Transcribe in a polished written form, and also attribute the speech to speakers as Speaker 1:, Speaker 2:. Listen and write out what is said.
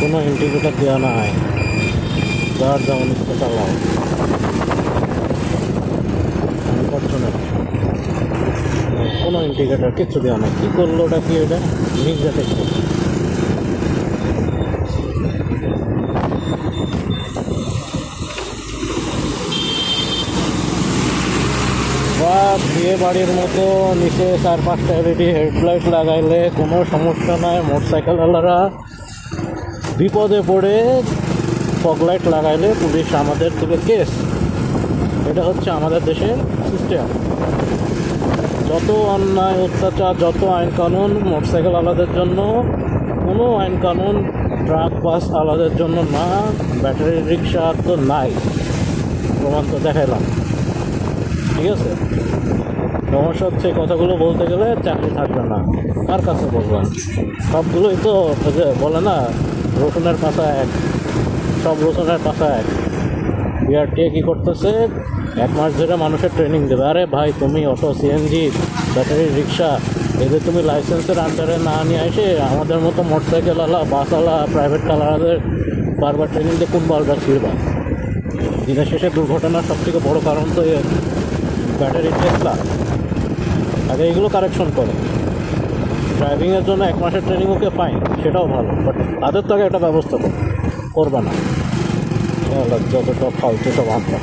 Speaker 1: কোনো ইন্ডিকেটার দেওয়া নাই, যার যেমন ইচ্ছে চালাও, আমি করছো না, কোনো ইন্ডিকেটার কিচ্ছু দেওয়া নাই। কী করলো ওটা, কি ওটা নির্যাত একটু বা বিয়ে বাড়ির মতো নিচে 4-5টা এলইডি হেডলাইট লাগাইলে কোনো সমস্যা নাই। মোটরসাইকেলওয়ালারা বিপদে পড়ে ফগলাইট লাগাইলে পুলিশ আমাদের থেকে কেস। এটা হচ্ছে আমাদের দেশের সিস্টেম। যত অন্যায় অত্যাচার, যত আইন কানুন মোটরসাইকেল আলাদের জন্য, কোনো আইন কানুন ট্রাক বাস আলাদের জন্য না, ব্যাটারি রিক্সা তো নাই। প্রমাণ তো দেখাইলাম, ঠিক আছে। সমস্যা হচ্ছে কথাগুলো বলতে গেলে চাকরি থাকবে না, কার কাছে বলবেন? সবগুলোই তো যে বলে না, রসুনের পাশা এক, সব রসুনের পাশা এক। বিআরটিএ কী করতেছে, 1 মাস ধরে মানুষের ট্রেনিং দেবে। আরে ভাই, তুমি অটো, সিএনজি, ব্যাটারি রিক্সা এদের তুমি লাইসেন্সের আন্ডারে না নিয়ে এসে আমাদের মতো মোটরসাইকেলওয়ালা, বাসওয়ালা, প্রাইভেট কালারদের বারবার ট্রেনিং দিয়ে কোন বারবার ছিড়বা? দিনের শেষে দুর্ঘটনার সবথেকে বড় কারণ তো ব্যাটারি টেসলা। আগে এগুলো কারেকশন করে। ড্রাইভিংয়ের জন্য 1 মাসের ট্রেনিং ওকে ফাইন, সেটাও ভালো, বাট তাদের তো আগে একটা ব্যবস্থা করবে না। যত সব ফালতু সব আমরা